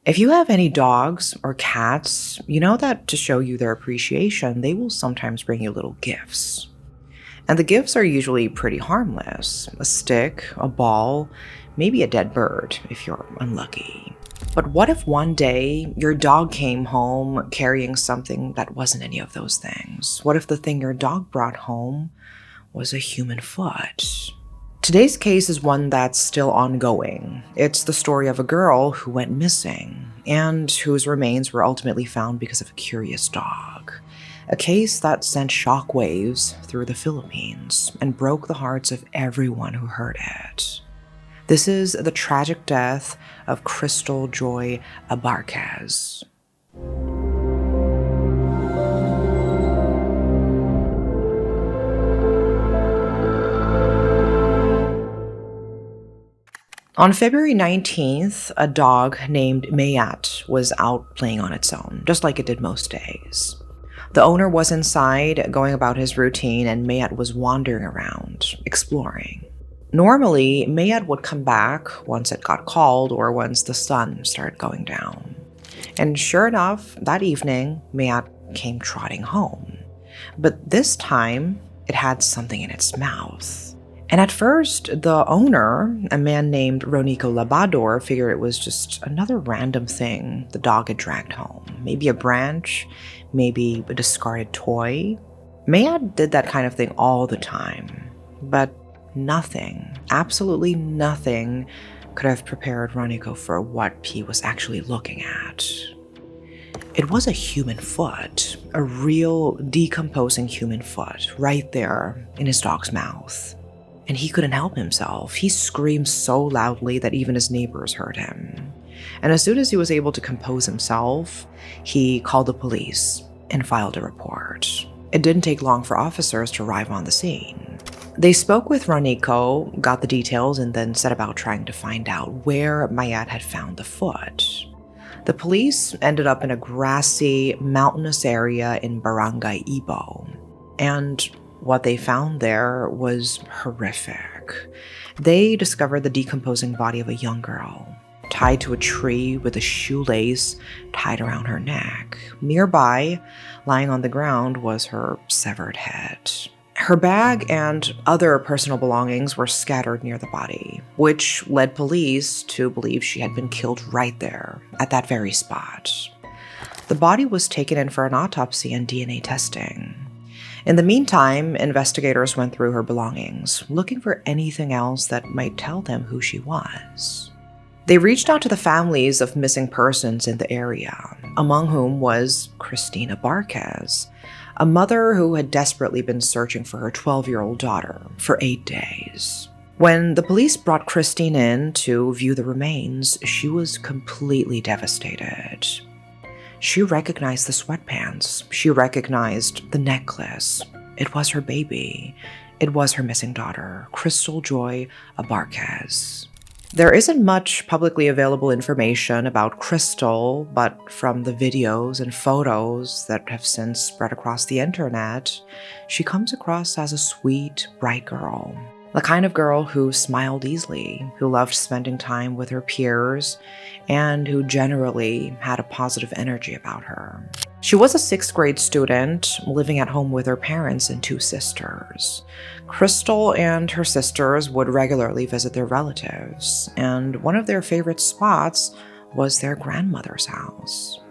If you have any dogs or cats, you know that to show you their appreciation, they will sometimes bring you little gifts. And the gifts are usually pretty harmless: a stick, a ball, maybe a dead bird if you're unlucky. But what if one day your dog came home carrying something that wasn't any of those things? What if the thing your dog brought home was a human foot? Today's case is one that's still ongoing. It's the story of a girl who went missing and whose remains were ultimately found because of a curious dog. A case that sent shockwaves through the Philippines and broke the hearts of everyone who heard it. This is the tragic death of Crystal Joy Abarquez. On February 19th, a dog named Mayat was out playing on its own, just like it did most days. The owner was inside, going about his routine, and Mayat was wandering around, exploring. Normally, Mayat would come back once it got called or once the sun started going down. And sure enough, that evening, Mayat came trotting home. But this time, it had something in its mouth. And at first, the owner, a man named Ronico Labador, figured it was just another random thing the dog had dragged home. Maybe a branch, maybe a discarded toy. Mayat did that kind of thing all the time. But nothing, absolutely nothing, could have prepared Ronico for what he was actually looking at. It was a human foot, a real decomposing human foot, right there in his dog's mouth. And he couldn't help himself. He screamed so loudly that even his neighbors heard him. And as soon as he was able to compose himself, he called the police and filed a report. It didn't take long for officers to arrive on the scene. They spoke with Ronico, got the details, and then set about trying to find out where Mayat had found the foot. The police ended up in a grassy, mountainous area in Barangay Ibo. And what they found there was horrific. They discovered the decomposing body of a young girl, tied to a tree with a shoelace tied around her neck. Nearby, lying on the ground, was her severed head. Her bag and other personal belongings were scattered near the body, which led police to believe she had been killed right there, at that very spot. The body was taken in for an autopsy and DNA testing. In the meantime, investigators went through her belongings, looking for anything else that might tell them who she was. They reached out to the families of missing persons in the area, among whom was Cristina Abarquez, a mother who had desperately been searching for her 12-year-old daughter for 8 days. When the police brought Christine in to view the remains, she was completely devastated. She recognized the sweatpants. She recognized the necklace. It was her baby. It was her missing daughter, Crystal Joy Abarquez. There isn't much publicly available information about Crystal, but from the videos and photos that have since spread across the internet, she comes across as a sweet, bright girl. The kind of girl who smiled easily, who loved spending time with her peers, and who generally had a positive energy about her. She was a 6th grade student living at home with her parents and 2 sisters. Crystal and her sisters would regularly visit their relatives, and one of their favorite spots was their grandmother's house.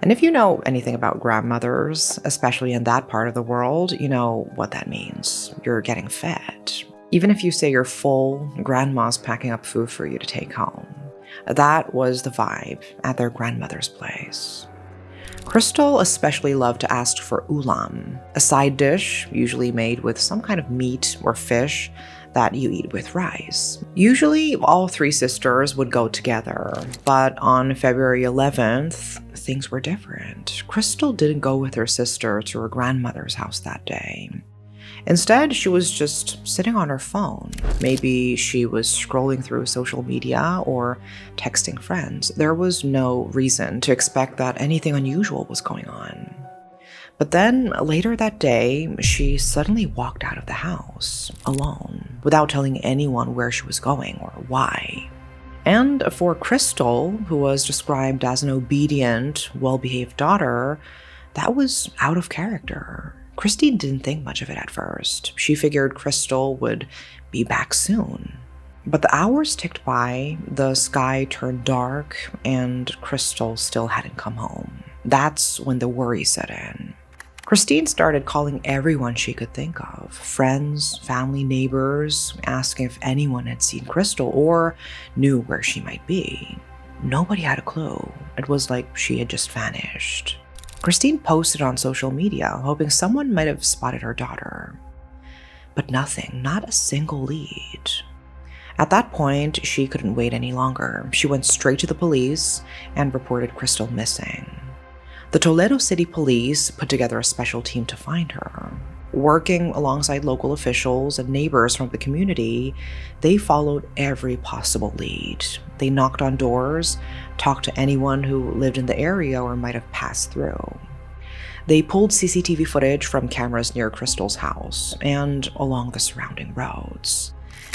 And if you know anything about grandmothers, especially in that part of the world, you know what that means. You're getting fed. Even if you say you're full, grandma's packing up food for you to take home. That was the vibe at their grandmother's place. Crystal especially loved to ask for ulam, a side dish usually made with some kind of meat or fish that you eat with rice. Usually, all 3 sisters would go together, but on February 11th, things were different. Crystal didn't go with her sister to her grandmother's house that day. Instead, she was just sitting on her phone. Maybe she was scrolling through social media or texting friends. There was no reason to expect that anything unusual was going on. But then, later that day, she suddenly walked out of the house, alone, without telling anyone where she was going or why. And for Crystal, who was described as an obedient, well-behaved daughter, that was out of character. Christine didn't think much of it at first. She figured Crystal would be back soon. But the hours ticked by, the sky turned dark, and Crystal still hadn't come home. That's when the worry set in. Christine started calling everyone she could think of, friends, family, neighbors, asking if anyone had seen Crystal or knew where she might be. Nobody had a clue. It was like she had just vanished. Christine posted on social media, hoping someone might have spotted her daughter. But nothing, not a single lead. At that point, she couldn't wait any longer. She went straight to the police and reported Crystal missing. The Toledo City Police put together a special team to find her. Working alongside local officials and neighbors from the community, they followed every possible lead. They knocked on doors, talked to anyone who lived in the area or might have passed through. They pulled CCTV footage from cameras near Crystal's house and along the surrounding roads.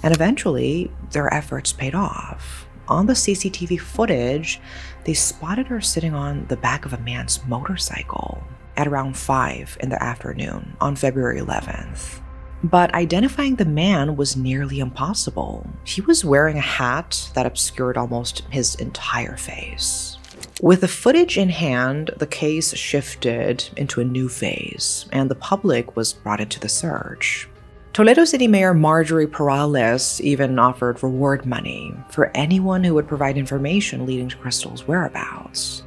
And eventually, their efforts paid off. On the CCTV footage, they spotted her sitting on the back of a man's motorcycle at around 5 in the afternoon on February 11th. But identifying the man was nearly impossible. He was wearing a hat that obscured almost his entire face. With the footage in hand, the case shifted into a new phase, and the public was brought into the search. Toledo City Mayor Marjorie Perales even offered reward money for anyone who would provide information leading to Crystal's whereabouts.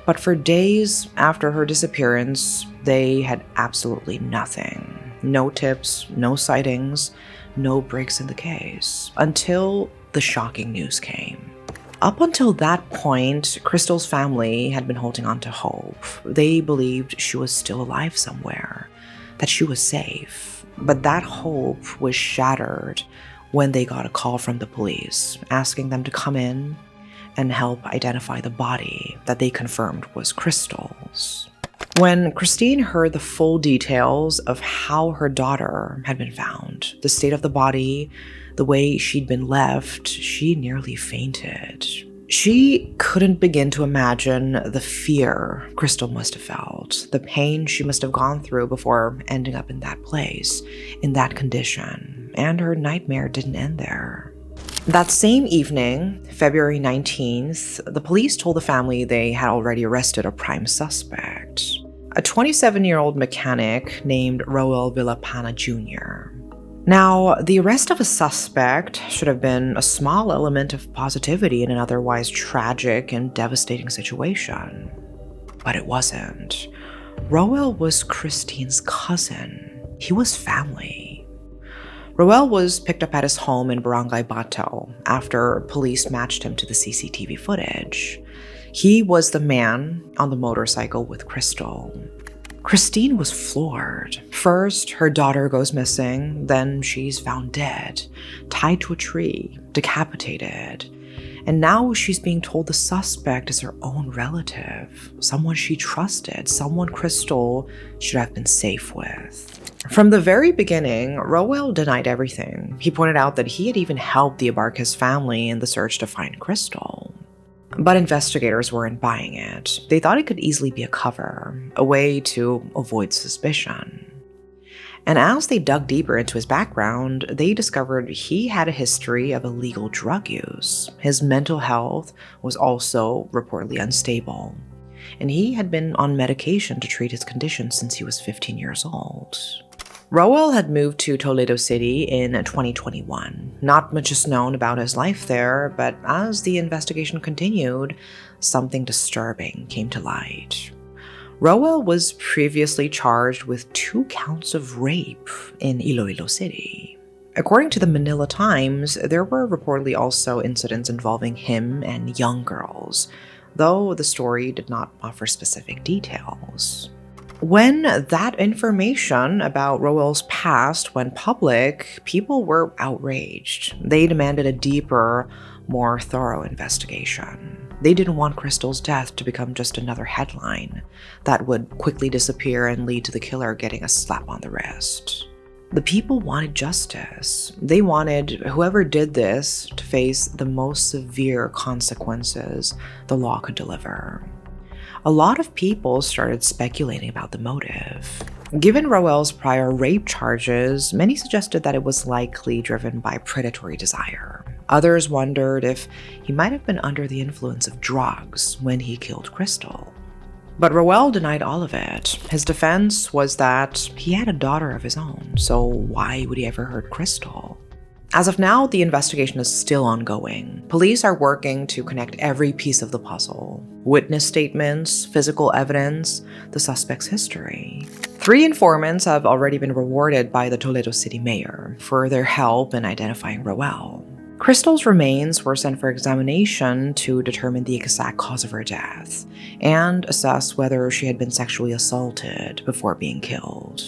But for days after her disappearance, they had absolutely nothing. No tips, no sightings, no breaks in the case, until the shocking news came. Up until that point, Crystal's family had been holding on to hope. They believed she was still alive somewhere, that she was safe. But that hope was shattered when they got a call from the police asking them to come in and help identify the body that they confirmed was Crystal's. When Christine heard the full details of how her daughter had been found, the state of the body, the way she'd been left, she nearly fainted. She couldn't begin to imagine the fear Crystal must have felt, the pain she must have gone through before ending up in that place, in that condition, and her nightmare didn't end there. That same evening, February 19th, the police told the family they had already arrested a prime suspect, a 27-year-old mechanic named Roel Villapana Jr. Now, the arrest of a suspect should have been a small element of positivity in an otherwise tragic and devastating situation. But it wasn't. Roel was Christine's cousin. He was family. Roel was picked up at his home in Barangay Bato after police matched him to the CCTV footage. He was the man on the motorcycle with Crystal. Christine was floored. First, her daughter goes missing, then she's found dead, tied to a tree, decapitated. And now she's being told the suspect is her own relative, someone she trusted, someone Crystal should have been safe with. From the very beginning, Roel denied everything. He pointed out that he had even helped the Abarquez family in the search to find Crystal. But investigators weren't buying it. They thought it could easily be a cover, a way to avoid suspicion. And as they dug deeper into his background, they discovered he had a history of illegal drug use. His mental health was also reportedly unstable, and he had been on medication to treat his condition since he was 15 years old. Roel had moved to Toledo City in 2021. Not much is known about his life there, but as the investigation continued, something disturbing came to light. Roel was previously charged with 2 counts of rape in Iloilo City. According to the Manila Times, there were reportedly also incidents involving him and young girls, though the story did not offer specific details. When that information about Roel's past went public, people were outraged. They demanded a deeper, more thorough investigation. They didn't want Crystal's death to become just another headline that would quickly disappear and lead to the killer getting a slap on the wrist. The people wanted justice. They wanted whoever did this to face the most severe consequences the law could deliver. A lot of people started speculating about the motive. Given Roel's prior rape charges, many suggested that it was likely driven by predatory desire. Others wondered if he might have been under the influence of drugs when he killed Crystal. But Roel denied all of it. His defense was that he had a daughter of his own, so why would he ever hurt Crystal? As of now, the investigation is still ongoing. Police are working to connect every piece of the puzzle: witness statements, physical evidence, the suspect's history. 3 informants have already been rewarded by the Toledo City Mayor for their help in identifying Roel. Crystal's remains were sent for examination to determine the exact cause of her death and assess whether she had been sexually assaulted before being killed.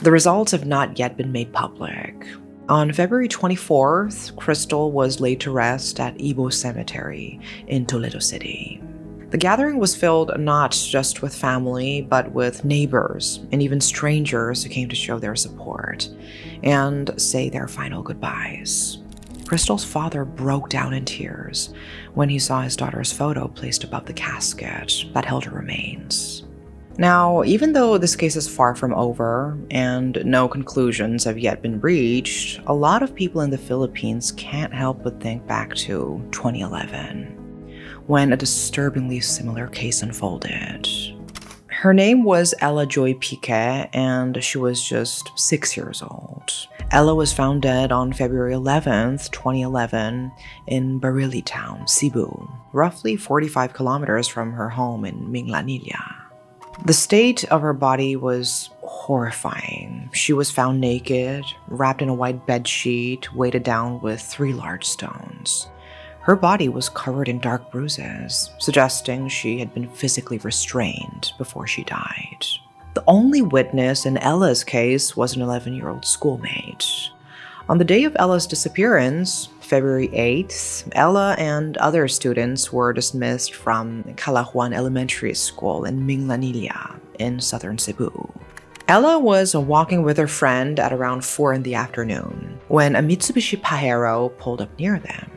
The results have not yet been made public. On February 24th, Crystal was laid to rest at Ibo Cemetery in Toledo City. The gathering was filled not just with family, but with neighbors and even strangers who came to show their support and say their final goodbyes. Crystal's father broke down in tears when he saw his daughter's photo placed above the casket that held her remains. Now, even though this case is far from over and no conclusions have yet been reached, a lot of people in the Philippines can't help but think back to 2011, when a disturbingly similar case unfolded. Her name was Ella Joy Pique, and she was just 6 years old. Ella was found dead on February 11th, 2011, in Barili Town, Cebu, roughly 45 kilometers from her home in Minglanilla. The state of her body was horrifying. She was found naked, wrapped in a white bedsheet, weighted down with 3 large stones. Her body was covered in dark bruises, suggesting she had been physically restrained before she died. The only witness in Ella's case was an 11-year-old schoolmate. On the day of Ella's disappearance, February 8th, Ella and other students were dismissed from Calajuan Elementary School in Minglanilla in southern Cebu. Ella was walking with her friend at around 4 in the afternoon when a Mitsubishi Pajero pulled up near them.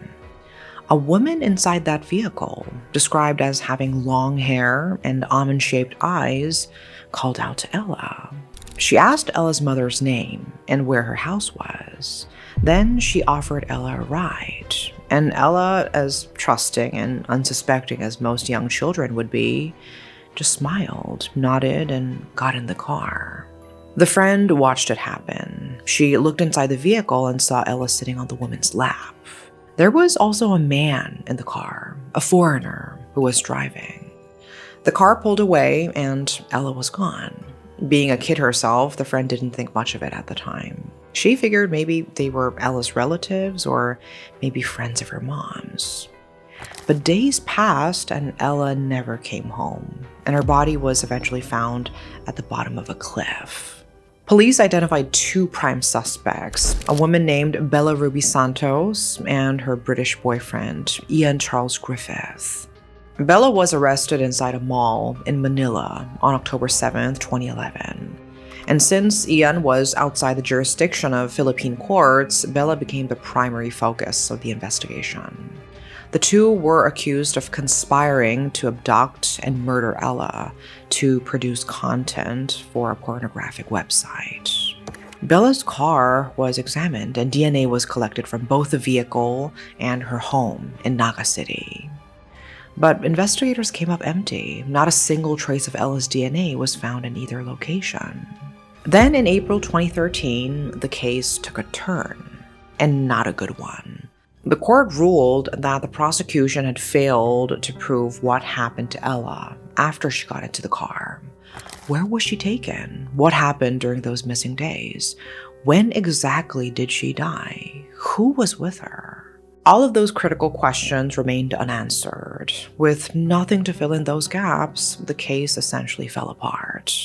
A woman inside that vehicle, described as having long hair and almond-shaped eyes, called out to Ella. She asked Ella's mother's name and where her house was. Then she offered Ella a ride, and Ella, as trusting and unsuspecting as most young children would be, just smiled, nodded, and got in the car. The friend watched it happen. She looked inside the vehicle and saw Ella sitting on the woman's lap. There was also a man in the car, a foreigner who was driving. The car pulled away and Ella was gone. Being a kid herself, the friend didn't think much of it at the time. She figured maybe they were Ella's relatives or maybe friends of her mom's. But days passed and Ella never came home, and her body was eventually found at the bottom of a cliff. Police identified 2 prime suspects, a woman named Bella Ruby Santos and her British boyfriend, Ian Charles Griffith. Bella was arrested inside a mall in Manila on October 7th, 2011. And since Ian was outside the jurisdiction of Philippine courts, Bella became the primary focus of the investigation. The 2 were accused of conspiring to abduct and murder Ella to produce content for a pornographic website. Bella's car was examined and DNA was collected from both the vehicle and her home in Naga City. But investigators came up empty. Not a single trace of Ella's DNA was found in either location. Then in April 2013, the case took a turn, and not a good one. The court ruled that the prosecution had failed to prove what happened to Ella after she got into the car. Where was she taken? What happened during those missing days? When exactly did she die? Who was with her? All of those critical questions remained unanswered. With nothing to fill in those gaps, the case essentially fell apart.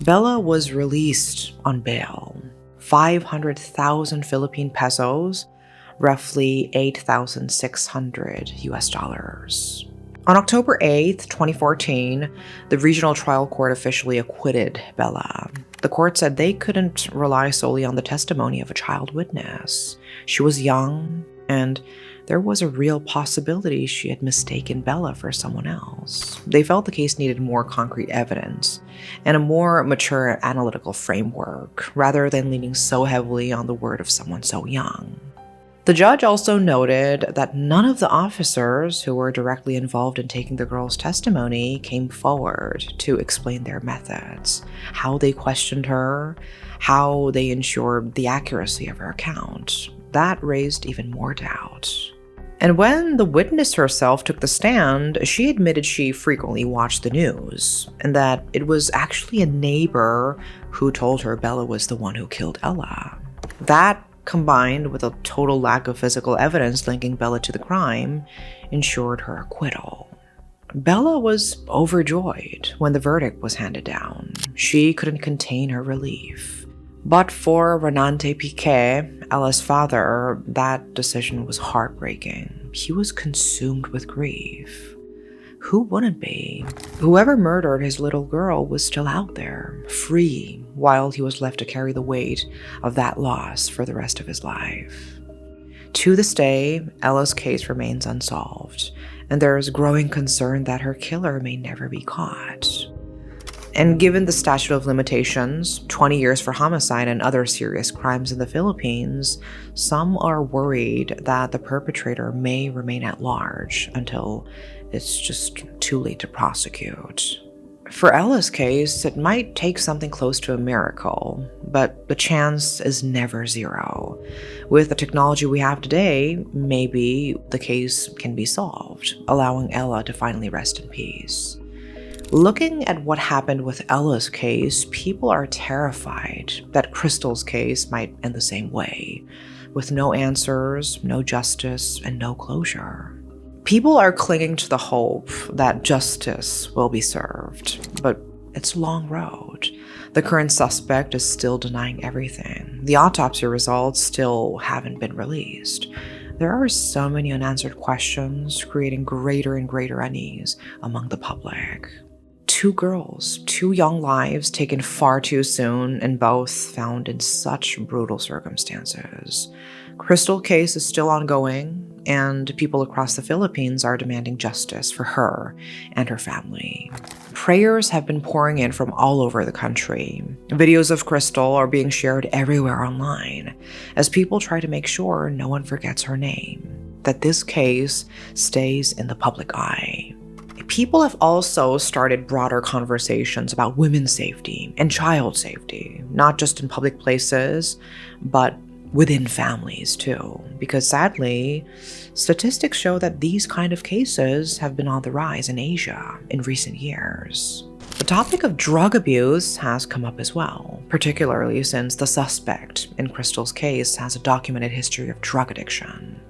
Bella was released on bail, 500,000 Philippine pesos, roughly $8,600 US. On October 8th, 2014, the regional trial court officially acquitted Bella. The court said they couldn't rely solely on the testimony of a child witness. She was young, and there was a real possibility she had mistaken Bella for someone else. They felt the case needed more concrete evidence and a more mature analytical framework, rather than leaning so heavily on the word of someone so young. The judge also noted that none of the officers who were directly involved in taking the girl's testimony came forward to explain their methods, how they questioned her, how they ensured the accuracy of her account. That raised even more doubt. And when the witness herself took the stand, she admitted she frequently watched the news, and that it was actually a neighbor who told her Bella was the one who killed Ella. That, combined with a total lack of physical evidence linking Bella to the crime, ensured her acquittal. Bella was overjoyed when the verdict was handed down. She couldn't contain her relief. But for Renante Pique, Ella's father, that decision was heartbreaking. He was consumed with grief. Who wouldn't be? Whoever murdered his little girl was still out there, free, while he was left to carry the weight of that loss for the rest of his life. To this day, Ella's case remains unsolved, and there is growing concern that her killer may never be caught. And given the statute of limitations, 20 years for homicide and other serious crimes in the Philippines, some are worried that the perpetrator may remain at large until it's just too late to prosecute. For Ella's case, it might take something close to a miracle, but the chance is never zero. With the technology we have today, maybe the case can be solved, allowing Ella to finally rest in peace. Looking at what happened with Ella's case, people are terrified that Crystal's case might end the same way, with no answers, no justice, and no closure. People are clinging to the hope that justice will be served, but it's a long road. The current suspect is still denying everything. The autopsy results still haven't been released. There are so many unanswered questions, creating greater and greater unease among the public. 2 girls, 2 young lives taken far too soon, and both found in such brutal circumstances. Crystal's case is still ongoing, and people across the Philippines are demanding justice for her and her family. Prayers have been pouring in from all over the country. Videos of Crystal are being shared everywhere online, as people try to make sure no one forgets her name, that this case stays in the public eye. People have also started broader conversations about women's safety and child safety, not just in public places, but within families too. Because sadly, statistics show that these kind of cases have been on the rise in Asia in recent years. The topic of drug abuse has come up as well, particularly since the suspect in Crystal's case has a documented history of drug addiction.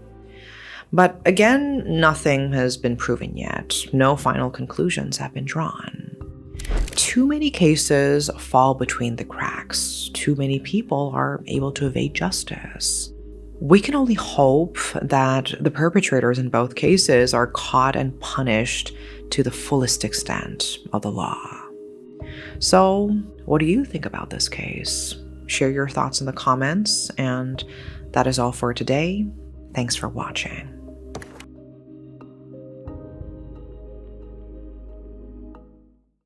But again, nothing has been proven yet. No final conclusions have been drawn. Too many cases fall between the cracks. Too many people are able to evade justice. We can only hope that the perpetrators in both cases are caught and punished to the fullest extent of the law. So, what do you think about this case? Share your thoughts in the comments, and that is all for today. Thanks for watching.